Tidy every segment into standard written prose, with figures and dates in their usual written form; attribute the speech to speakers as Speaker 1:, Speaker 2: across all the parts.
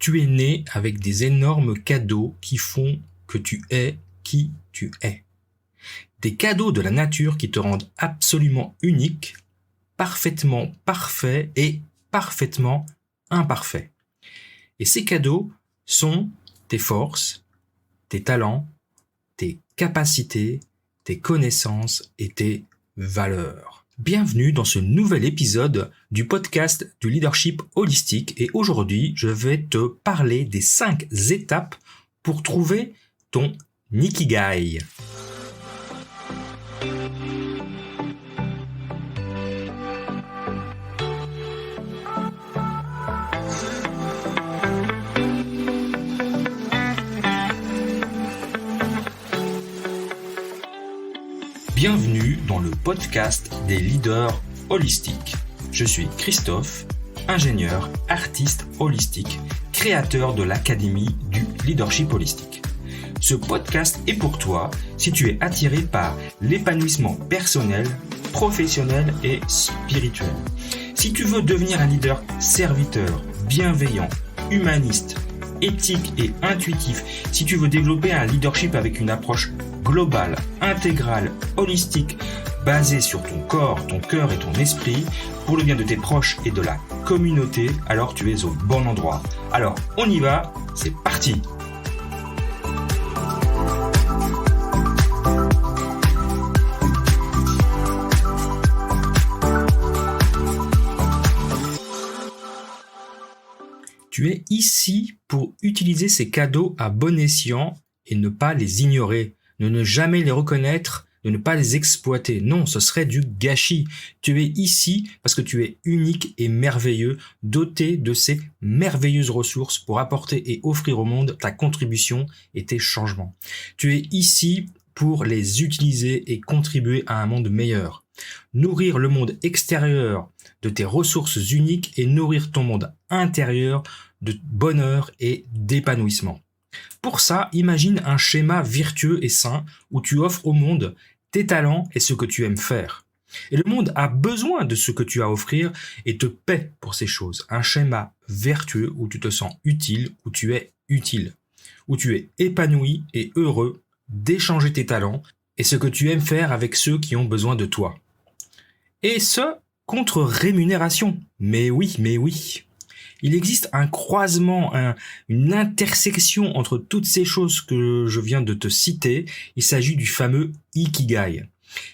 Speaker 1: Tu es né avec des énormes cadeaux qui font que tu es qui tu es. Des cadeaux de la nature qui te rendent absolument unique, parfaitement parfait et parfaitement imparfait. Et ces cadeaux sont tes forces, tes talents, tes capacités, tes connaissances et tes valeurs. Bienvenue dans ce nouvel épisode du podcast du leadership holistique et aujourd'hui, je vais te parler des 5 étapes pour trouver ton Ikigai. Bienvenue dans le podcast des leaders holistiques. Je suis Christophe, ingénieur, artiste holistique, créateur de l'Académie du leadership holistique. Ce podcast est pour toi si tu es attiré par l'épanouissement personnel, professionnel et spirituel. Si tu veux devenir un leader serviteur, bienveillant, humaniste, éthique et intuitif, si tu veux développer un leadership avec une approche globale, intégrale, holistique, basée sur ton corps, ton cœur et ton esprit, pour le bien de tes proches et de la communauté, alors tu es au bon endroit. Alors, on y va, c'est parti! Tu es ici pour utiliser ces cadeaux à bon escient et ne pas les ignorer, ne jamais les reconnaître, de ne pas les exploiter. Non, ce serait du gâchis. Tu es ici parce que tu es unique et merveilleux, doté de ces merveilleuses ressources pour apporter et offrir au monde ta contribution et tes changements. Tu es ici pour les utiliser et contribuer à un monde meilleur. Nourrir le monde extérieur de tes ressources uniques et nourrir ton monde intérieur de bonheur et d'épanouissement. Pour ça, imagine un schéma vertueux et sain où tu offres au monde tes talents et ce que tu aimes faire. Et le monde a besoin de ce que tu as à offrir et te paie pour ces choses. Un schéma vertueux où tu te sens utile, où tu es épanoui et heureux d'échanger tes talents et ce que tu aimes faire avec ceux qui ont besoin de toi. Et ce, contre rémunération. Mais oui. Il existe un croisement, une intersection entre toutes ces choses que je viens de te citer. Il s'agit du fameux Ikigai.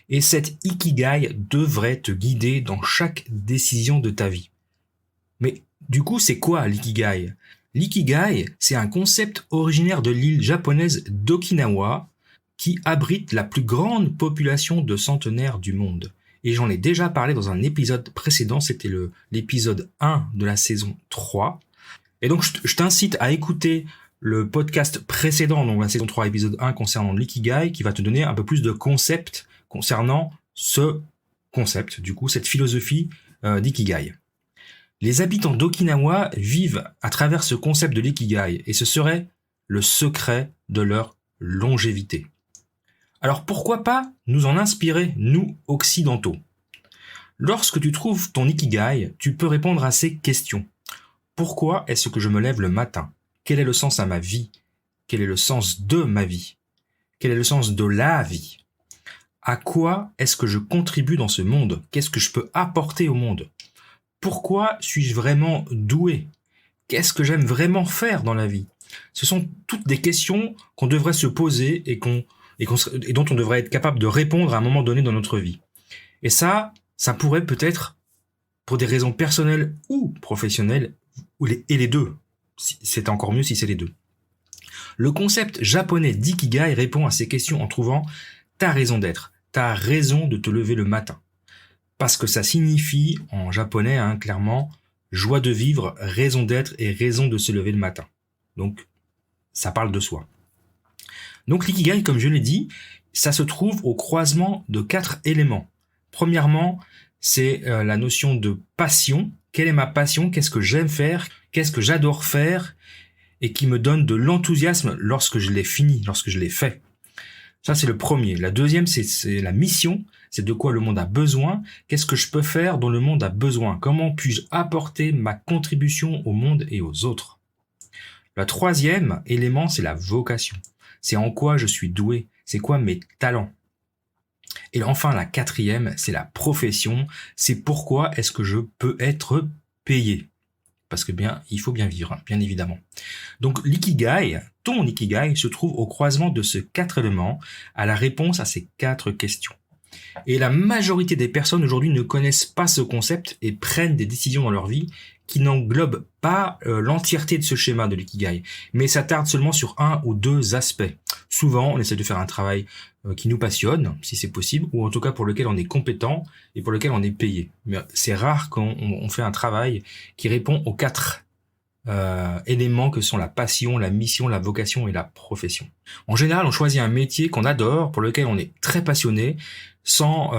Speaker 1: Et cet Ikigai devrait te guider dans chaque décision de ta vie. Mais du coup, c'est quoi l'Ikigai ? L'Ikigai, c'est un concept originaire de l'île japonaise d'Okinawa qui abrite la plus grande population de centenaires du monde. Et j'en ai déjà parlé dans un épisode précédent, c'était l'épisode 1 de la saison 3. Et donc je t'incite à écouter le podcast précédent, donc la saison 3, épisode 1 concernant l'Ikigai, qui va te donner un peu plus de concepts concernant ce concept, du coup, cette philosophie d'Ikigai. Les habitants d'Okinawa vivent à travers ce concept de l'Ikigai, et ce serait le secret de leur longévité. Alors pourquoi pas nous en inspirer, nous occidentaux ? Lorsque tu trouves ton Ikigai, tu peux répondre à ces questions. Pourquoi est-ce que je me lève le matin ? Quel est le sens à ma vie ? Quel est le sens de ma vie ? Quel est le sens de la vie ? À quoi est-ce que je contribue dans ce monde ? Qu'est-ce que je peux apporter au monde ? Pourquoi suis-je vraiment doué ? Qu'est-ce que j'aime vraiment faire dans la vie ? Ce sont toutes des questions qu'on devrait se poser et dont on devrait être capable de répondre à un moment donné dans notre vie. Et ça pourrait peut-être, pour des raisons personnelles ou professionnelles, et les deux. C'est encore mieux si c'est les deux. Le concept japonais d'Ikigai répond à ces questions en trouvant ta raison d'être, ta raison de te lever le matin. Parce que ça signifie, en japonais, clairement, joie de vivre, raison d'être et raison de se lever le matin. Donc, ça parle de soi. Donc l'Ikigai, comme je l'ai dit, ça se trouve au croisement de 4 éléments. Premièrement, c'est la notion de passion. Quelle est ma passion ? Qu'est-ce que j'aime faire ? Qu'est-ce que j'adore faire ? Et qui me donne de l'enthousiasme lorsque je l'ai fini, lorsque je l'ai fait. Ça, c'est le premier. La deuxième, c'est la mission. C'est de quoi le monde a besoin. Qu'est-ce que je peux faire dont le monde a besoin ? Comment puis-je apporter ma contribution au monde et aux autres ? Le troisième élément, c'est la vocation. C'est en quoi je suis doué, c'est quoi mes talents. Et enfin, la quatrième, c'est la profession, c'est pourquoi est-ce que je peux être payé. Parce que bien, il faut bien vivre, bien évidemment. Donc l'ikigai, ton ikigai, se trouve au croisement de ces 4 éléments, à la réponse à ces 4 questions. Et la majorité des personnes aujourd'hui ne connaissent pas ce concept et prennent des décisions dans leur vie qui n'englobent pas l'entièreté de ce schéma de l'ikigai, mais s'attardent seulement sur un ou deux aspects. Souvent, on essaie de faire un travail qui nous passionne, si c'est possible, ou en tout cas pour lequel on est compétent et pour lequel on est payé. Mais c'est rare qu'on fait un travail qui répond aux 4 éléments que sont la passion, la mission, la vocation et la profession. En général, on choisit un métier qu'on adore, pour lequel on est très passionné, sans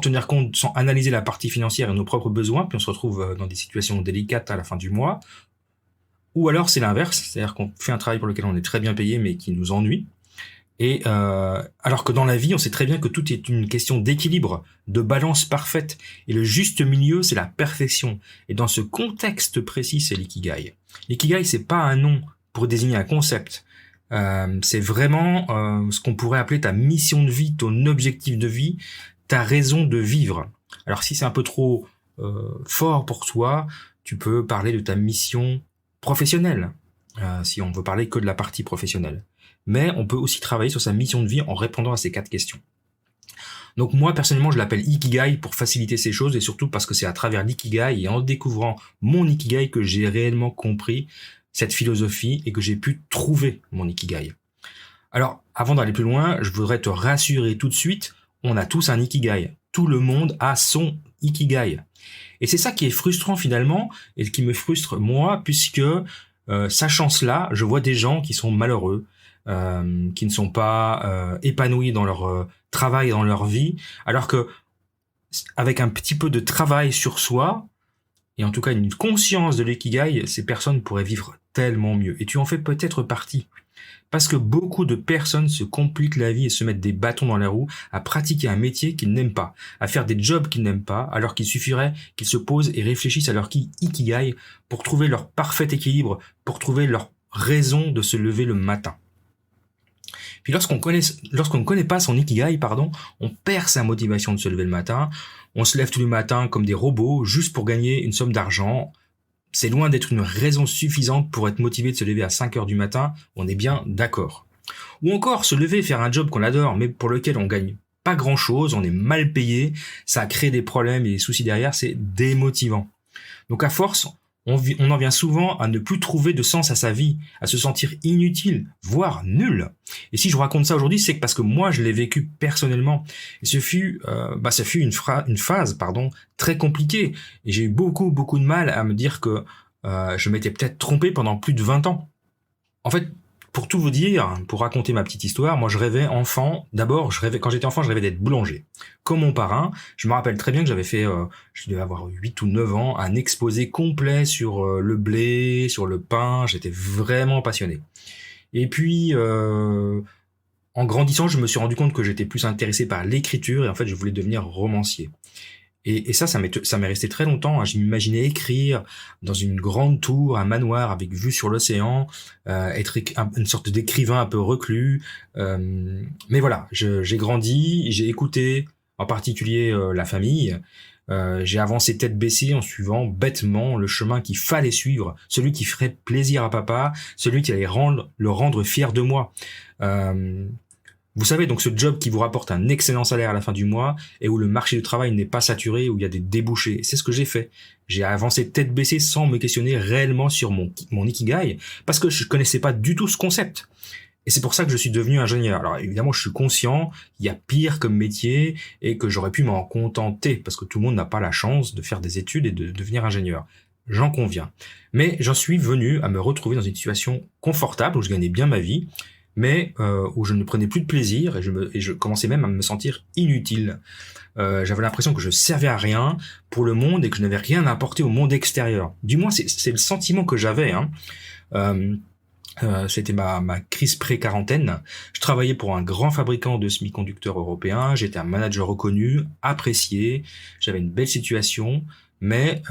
Speaker 1: tenir compte, sans analyser la partie financière et nos propres besoins, puis on se retrouve dans des situations délicates à la fin du mois. Ou alors c'est l'inverse, c'est-à-dire qu'on fait un travail pour lequel on est très bien payé mais qui nous ennuie. Et alors que dans la vie, on sait très bien que tout est une question d'équilibre, de balance parfaite. Et le juste milieu, c'est la perfection. Et dans ce contexte précis, c'est l'ikigai. L'ikigai, c'est pas un nom pour désigner un concept. C'est vraiment ce qu'on pourrait appeler ta mission de vie, ton objectif de vie, ta raison de vivre. Alors si c'est un peu trop fort pour toi, tu peux parler de ta mission professionnelle, si on veut parler que de la partie professionnelle. Mais on peut aussi travailler sur sa mission de vie en répondant à ces 4 questions. Donc moi, personnellement, je l'appelle Ikigai pour faciliter ces choses et surtout parce que c'est à travers l'Ikigai et en découvrant mon Ikigai que j'ai réellement compris cette philosophie et que j'ai pu trouver mon Ikigai. Alors, avant d'aller plus loin, je voudrais te rassurer tout de suite, on a tous un Ikigai. Tout le monde a son Ikigai. Et c'est ça qui est frustrant finalement et qui me frustre moi puisque sachant cela, je vois des gens qui sont malheureux, qui ne sont pas épanouis dans leur travail et dans leur vie, alors que avec un petit peu de travail sur soi, et en tout cas une conscience de l'ikigai, ces personnes pourraient vivre tellement mieux. Et tu en fais peut-être partie. Parce que beaucoup de personnes se compliquent la vie et se mettent des bâtons dans les roues à pratiquer un métier qu'ils n'aiment pas, à faire des jobs qu'ils n'aiment pas, alors qu'il suffirait qu'ils se posent et réfléchissent à leur ikigai pour trouver leur parfait équilibre, pour trouver leur raison de se lever le matin. Puis lorsqu'on ne connaît pas son ikigai, on perd sa motivation de se lever le matin. On se lève tous les matins comme des robots juste pour gagner une somme d'argent. C'est loin d'être une raison suffisante pour être motivé de se lever à 5 heures du matin. On est bien d'accord. Ou encore se lever et faire un job qu'on adore, mais pour lequel on gagne pas grand chose, on est mal payé, ça crée des problèmes et des soucis derrière, c'est démotivant. Donc à force, on en vient souvent à ne plus trouver de sens à sa vie, à se sentir inutile, voire nul. Et si je vous raconte ça aujourd'hui, c'est parce que moi, je l'ai vécu personnellement. Et ça fut une phase très compliquée. Et j'ai eu beaucoup de mal à me dire que je m'étais peut-être trompé pendant plus de 20 ans. En fait, pour tout vous dire, pour raconter ma petite histoire, moi je rêvais enfant. D'abord, quand j'étais enfant, je rêvais d'être boulanger. Comme mon parrain, je me rappelle très bien que j'avais fait, je devais avoir 8 ou 9 ans, un exposé complet sur le blé, sur le pain. J'étais vraiment passionné. Et puis, en grandissant, je me suis rendu compte que j'étais plus intéressé par l'écriture et en fait, je voulais devenir romancier. Et ça m'est resté très longtemps. Je m'imaginais écrire dans une grande tour, un manoir avec vue sur l'océan, être une sorte d'écrivain un peu reclus. Mais voilà, j'ai grandi, j'ai écouté en particulier la famille. J'ai avancé tête baissée en suivant bêtement le chemin qu'il fallait suivre, celui qui ferait plaisir à papa, celui qui allait le rendre fier de moi. Vous savez, donc ce job qui vous rapporte un excellent salaire à la fin du mois et où le marché du travail n'est pas saturé, où il y a des débouchés. C'est ce que j'ai fait. J'ai avancé tête baissée sans me questionner réellement sur mon ikigai parce que je connaissais pas du tout ce concept. Et c'est pour ça que je suis devenu ingénieur. Alors évidemment, je suis conscient qu'il y a pire comme métier et que j'aurais pu m'en contenter parce que tout le monde n'a pas la chance de faire des études et de devenir ingénieur. J'en conviens. Mais j'en suis venu à me retrouver dans une situation confortable où je gagnais bien ma vie, mais où je ne prenais plus de plaisir et je commençais même à me sentir inutile. J'avais l'impression que je servais à rien pour le monde et que je n'avais rien à apporter au monde extérieur. Du moins, c'est le sentiment que j'avais. C'était ma crise pré-quarantaine. Je travaillais pour un grand fabricant de semi-conducteurs européens. J'étais un manager reconnu, apprécié. J'avais une belle situation, mais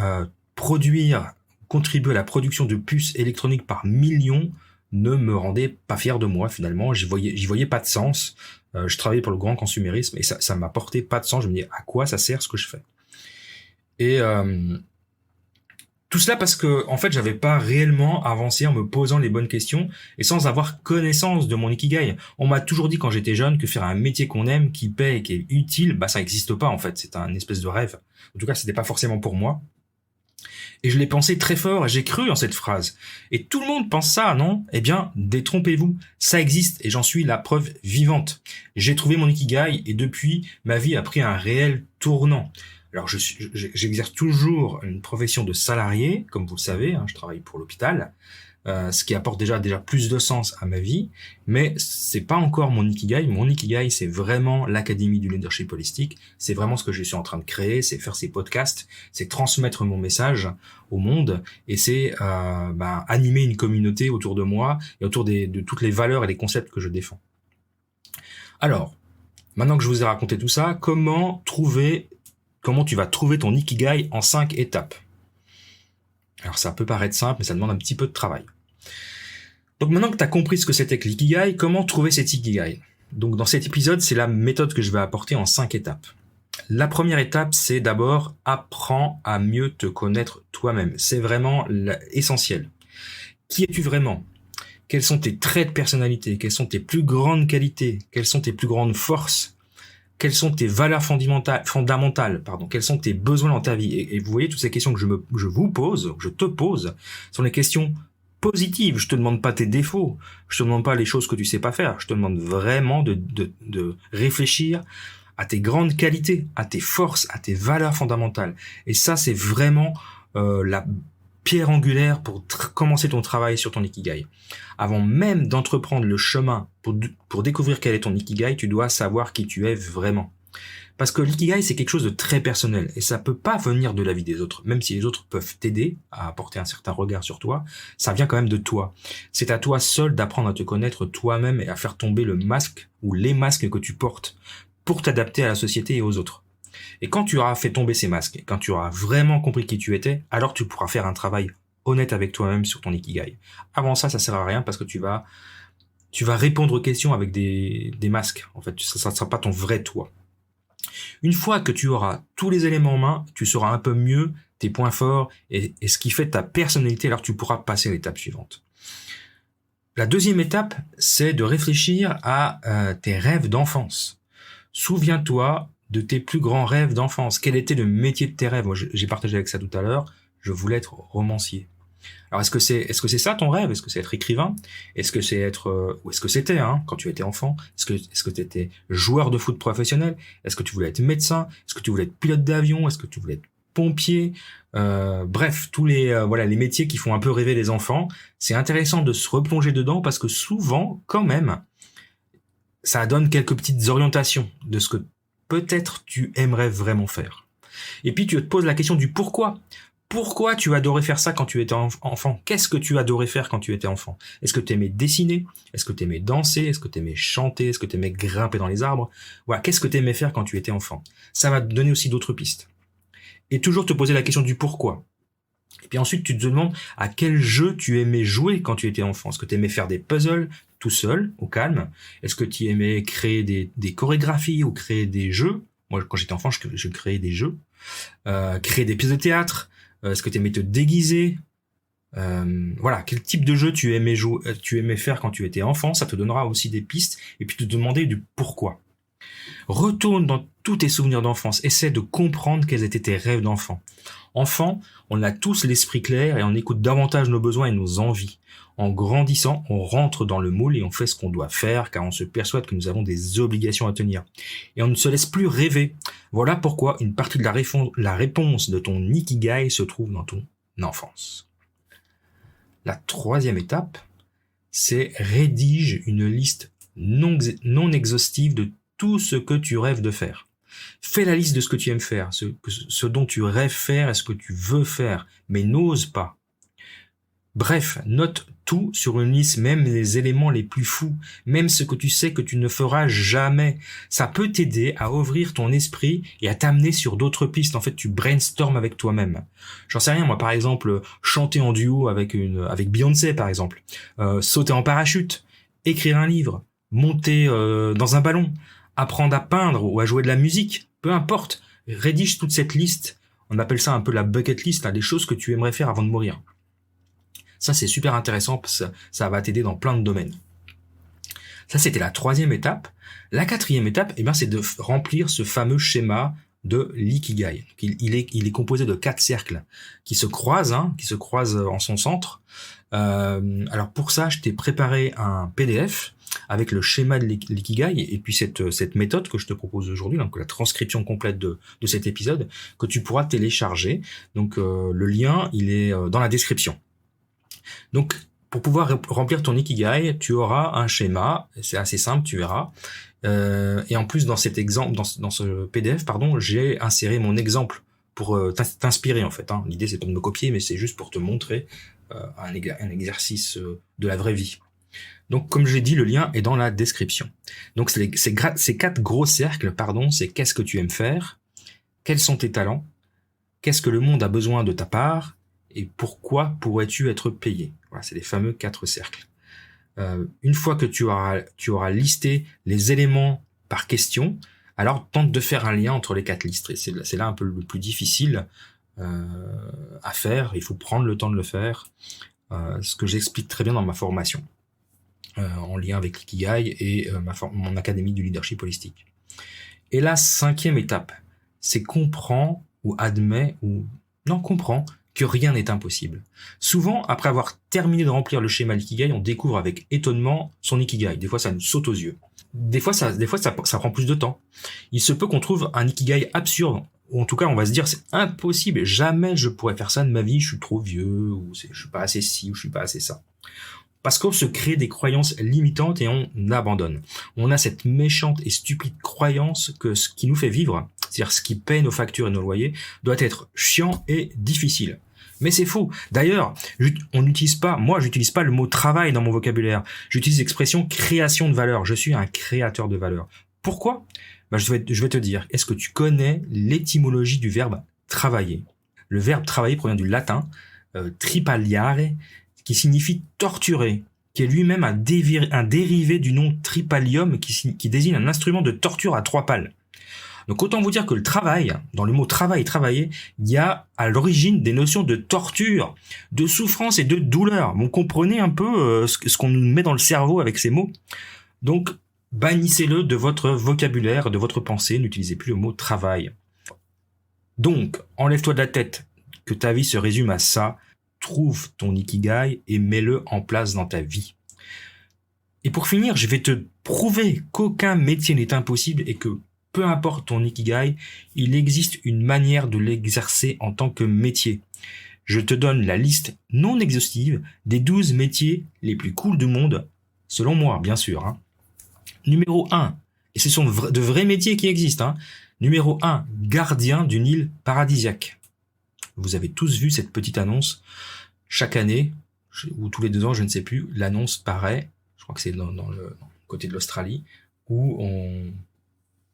Speaker 1: produire contribuer à la production de puces électroniques par millions ne me rendait pas fier de moi finalement. J'y voyais pas de sens. Je travaillais pour le grand consumérisme et ça m'apportait pas de sens. Je me disais à quoi ça sert ce que je fais. Et tout cela parce que en fait j'avais pas réellement avancé en me posant les bonnes questions et sans avoir connaissance de mon ikigai. On m'a toujours dit quand j'étais jeune que faire un métier qu'on aime, qui paie et qui est utile, bah ça n'existe pas en fait. C'est un espèce de rêve. En tout cas, c'était pas forcément pour moi. Et je l'ai pensé très fort et j'ai cru en cette phrase. Et tout le monde pense ça, non? Eh bien, détrompez-vous. Ça existe et j'en suis la preuve vivante. J'ai trouvé mon ikigai et depuis, ma vie a pris un réel tournant. Alors, j'exerce toujours une profession de salarié, comme vous le savez, hein, je travaille pour l'hôpital, ce qui apporte déjà plus de sens à ma vie, mais c'est pas encore mon ikigai. Mon ikigai, c'est vraiment l'Académie du leadership holistique. C'est vraiment ce que je suis en train de créer, c'est faire ces podcasts, c'est transmettre mon message au monde, et c'est animer une communauté autour de moi et autour de toutes les valeurs et les concepts que je défends. Alors, maintenant que je vous ai raconté tout ça, comment tu vas trouver ton ikigai en 5 étapes. Alors ça peut paraître simple, mais ça demande un petit peu de travail. Donc maintenant que tu as compris ce que c'était que l'ikigai, comment trouver cet ikigai? Donc dans cet épisode, c'est la méthode que je vais apporter en 5 étapes. La première étape, c'est d'abord apprends à mieux te connaître toi-même. C'est vraiment essentiel. Qui es-tu vraiment? Quels sont tes traits de personnalité? Quelles sont tes plus grandes qualités? Quelles sont tes plus grandes forces? Quelles sont tes valeurs fondamentales? Quels sont tes besoins dans ta vie? Et vous voyez, toutes ces questions que je te pose, sont les questions positives. Je te demande pas tes défauts. Je te demande pas les choses que tu sais pas faire. Je te demande vraiment de réfléchir à tes grandes qualités, à tes forces, à tes valeurs fondamentales. Et ça, c'est vraiment la pierre angulaire pour commencer ton travail sur ton ikigai. Avant même d'entreprendre le chemin pour découvrir quel est ton ikigai, tu dois savoir qui tu es vraiment. Parce que l'ikigai, c'est quelque chose de très personnel et ça peut pas venir de la vie des autres. Même si les autres peuvent t'aider à apporter un certain regard sur toi, ça vient quand même de toi. C'est à toi seul d'apprendre à te connaître toi-même et à faire tomber le masque ou les masques que tu portes pour t'adapter à la société et aux autres. Et quand tu auras fait tomber ces masques, quand tu auras vraiment compris qui tu étais, alors tu pourras faire un travail honnête avec toi-même sur ton ikigai. Avant ça sert à rien parce que tu vas répondre aux questions avec des masques. En fait, ça ne sera pas ton vrai toi. Une fois que tu auras tous les éléments en main, tu sauras un peu mieux tes points forts et ce qui fait ta personnalité, alors tu pourras passer à l'étape suivante. La deuxième étape, c'est de réfléchir à tes rêves d'enfance. Souviens-toi de tes plus grands rêves d'enfance. Quel était le métier de tes rêves? Moi, j'ai partagé avec ça tout à l'heure. Je voulais être romancier. Alors, est-ce que c'est ça ton rêve? Est-ce que c'est être écrivain? Est-ce que c'est ou est-ce que c'était, quand tu étais enfant? Est-ce que tu étais joueur de foot professionnel? Est-ce que tu voulais être médecin? Est-ce que tu voulais être pilote d'avion? Est-ce que tu voulais être pompier? Bref, tous les métiers qui font un peu rêver les enfants. C'est intéressant de se replonger dedans parce que souvent, quand même, ça donne quelques petites orientations de ce que peut-être tu aimerais vraiment faire. Et puis tu te poses la question du pourquoi. Pourquoi tu adorais faire ça quand tu étais enfant? Qu'est-ce que tu adorais faire quand tu étais enfant? Est-ce que tu aimais dessiner? Est-ce que tu aimais danser? Est-ce que tu aimais chanter? Est-ce que tu aimais grimper dans les arbres? Voilà, qu'est-ce que tu aimais faire quand tu étais enfant? Ça va te donner aussi d'autres pistes. Et toujours te poser la question du pourquoi. Et puis ensuite, tu te demandes à quel jeu tu aimais jouer quand tu étais enfant. Est-ce que tu aimais faire des puzzles tout seul, au calme? Est-ce que tu aimais créer des chorégraphies ou créer des jeux? Moi, quand j'étais enfant, je créais des jeux. Créer des pièces de théâtre. Est-ce que tu aimais te déguiser? Voilà, quel type de jeu tu aimais faire quand tu étais enfant? Ça te donnera aussi des pistes. Et puis te demander du pourquoi. Retourne dans tous tes souvenirs d'enfance. Essaie de comprendre quels étaient tes rêves d'enfant. Enfant, on a tous l'esprit clair et on écoute davantage nos besoins et nos envies. En grandissant, on rentre dans le moule et on fait ce qu'on doit faire car on se persuade que nous avons des obligations à tenir. Et on ne se laisse plus rêver. Voilà pourquoi une partie de la réponse de ton ikigai se trouve dans ton enfance. La troisième étape, c'est rédige une liste non exhaustive de tout ce que tu rêves de faire. Fais la liste de ce que tu aimes faire, ce dont tu rêves faire et ce que tu veux faire, mais n'ose pas. Bref, note tout sur une liste, même les éléments les plus fous, même ce que tu sais que tu ne feras jamais. Ça peut t'aider à ouvrir ton esprit et à t'amener sur d'autres pistes. En fait, tu brainstormes avec toi-même. J'en sais rien, moi, par exemple, chanter en duo avec Beyoncé, par exemple, sauter en parachute, écrire un livre, monter dans un ballon, apprendre à peindre ou à jouer de la musique, peu importe. Rédige toute cette liste. On appelle ça un peu la bucket list, les choses que tu aimerais faire avant de mourir. Ça, c'est super intéressant parce que ça va t'aider dans plein de domaines. Ça, c'était la 3e étape. La 4e étape, c'est de remplir ce fameux schéma de l'ikigai. Il est composé de 4 cercles qui se croisent en son centre. Alors pour ça, je t'ai préparé un PDF avec le schéma de l'ikigai et puis cette méthode que je te propose aujourd'hui, donc la transcription complète de cet épisode, que tu pourras télécharger. Donc le lien, il est dans la description. Donc, pour pouvoir remplir ton ikigai, tu auras un schéma, c'est assez simple, tu verras. Et en plus, dans cet exemple, dans ce PDF, j'ai inséré mon exemple pour t'inspirer en fait. L'idée, c'est pas de me copier, mais c'est juste pour te montrer un exercice de la vraie vie. Donc, comme je l'ai dit, le lien est dans la description. Donc, ces 4 gros cercles, c'est qu'est-ce que tu aimes faire, quels sont tes talents, qu'est-ce que le monde a besoin de ta part, et pourquoi pourrais-tu être payé? Voilà, c'est les fameux 4 cercles. Une fois que tu auras listé les éléments par question, alors tente de faire un lien entre les 4 listes. Et c'est là un peu le plus difficile à faire. Il faut prendre le temps de le faire. Ce que j'explique très bien dans ma formation, en lien avec l'ikigai et mon académie du leadership holistique. Et la 5e étape, c'est comprends que rien n'est impossible. Souvent, après avoir terminé de remplir le schéma l'ikigai, on découvre avec étonnement son ikigai. Des fois, ça nous saute aux yeux. Des fois, ça prend plus de temps. Il se peut qu'on trouve un ikigai absurde, ou en tout cas, on va se dire, c'est impossible, jamais je pourrais faire ça de ma vie, je suis trop vieux, ou je suis pas assez ci, ou je suis pas assez ça. Parce qu'on se crée des croyances limitantes et on abandonne. On a cette méchante et stupide croyance que ce qui nous fait vivre, c'est-à-dire ce qui paye nos factures et nos loyers, doit être chiant et difficile. Mais c'est faux. D'ailleurs, j'utilise pas le mot travail dans mon vocabulaire. J'utilise l'expression création de valeur. Je suis un créateur de valeur. Pourquoi? Je vais te dire. Est-ce que tu connais l'étymologie du verbe travailler? Le verbe travailler provient du latin tripaliare, qui signifie torturer, qui est lui-même un dérivé du nom tripalium, qui désigne un instrument de torture à 3 pales. Donc autant vous dire que le travail, dans le mot travail, travailler, il y a à l'origine des notions de torture, de souffrance et de douleur. Vous comprenez un peu ce qu'on nous met dans le cerveau avec ces mots. Donc bannissez-le de votre vocabulaire, de votre pensée, n'utilisez plus le mot travail. Donc, enlève-toi de la tête que ta vie se résume à ça, trouve ton ikigai et mets-le en place dans ta vie. Et pour finir, je vais te prouver qu'aucun métier n'est impossible et que peu importe ton ikigai, il existe une manière de l'exercer en tant que métier. Je te donne la liste non exhaustive des 12 métiers les plus cool du monde, selon moi, bien sûr. Numéro 1, et ce sont de vrais métiers qui existent. Numéro 1, gardien d'une île paradisiaque. Vous avez tous vu cette petite annonce. Chaque année, ou tous les 2 ans, je ne sais plus, l'annonce paraît, je crois que c'est dans le côté de l'Australie, où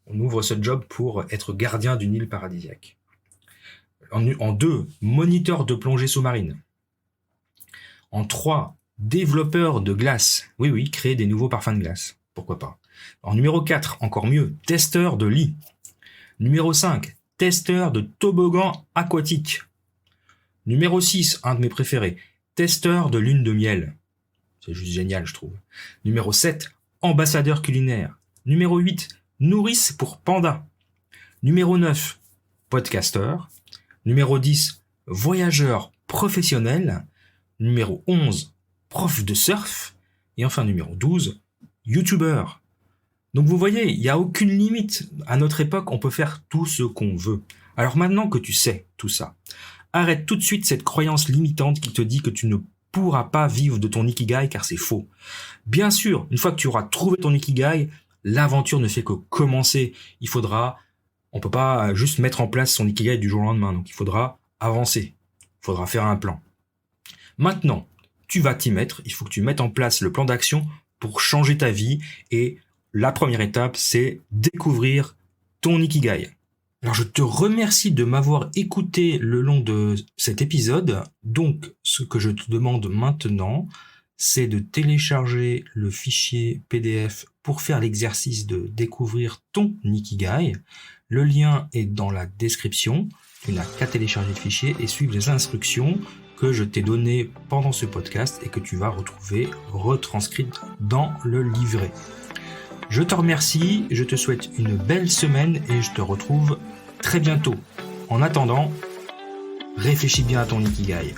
Speaker 1: on ouvre ce job pour être gardien d'une île paradisiaque. En 2, moniteur de plongée sous-marine. En 3, développeur de glace. Oui, créer des nouveaux parfums de glace. Pourquoi pas. En numéro 4, encore mieux, testeur de lit. Numéro 5, testeur de toboggan aquatique. Numéro 6, un de mes préférés, testeur de lune de miel. C'est juste génial, je trouve. Numéro 7, ambassadeur culinaire. Numéro 8, nourrice pour panda. Numéro 9, podcasteur. Numéro 10, voyageur professionnel. Numéro 11, prof de surf. Et enfin, numéro 12, youtubeur. Donc vous voyez, il n'y a aucune limite. À notre époque, on peut faire tout ce qu'on veut. Alors maintenant que tu sais tout ça, arrête tout de suite cette croyance limitante qui te dit que tu ne pourras pas vivre de ton ikigai car c'est faux. Bien sûr, une fois que tu auras trouvé ton ikigai, l'aventure ne fait que commencer. On peut pas juste mettre en place son ikigai du jour au lendemain. Donc il faudra avancer. Il faudra faire un plan. Maintenant, tu vas t'y mettre, il faut que tu mettes en place le plan d'action pour changer ta vie. Et la première étape, c'est découvrir ton Ikigai. Alors je te remercie de m'avoir écouté le long de cet épisode. Donc ce que je te demande maintenant, c'est de télécharger le fichier PDF pour faire l'exercice de découvrir ton Ikigai. Le lien est dans la description. Tu n'as qu'à télécharger le fichier et suivre les instructions que je t'ai données pendant ce podcast et que tu vas retrouver retranscrites dans le livret. Je te remercie, je te souhaite une belle semaine et je te retrouve très bientôt. En attendant, réfléchis bien à ton Ikigai.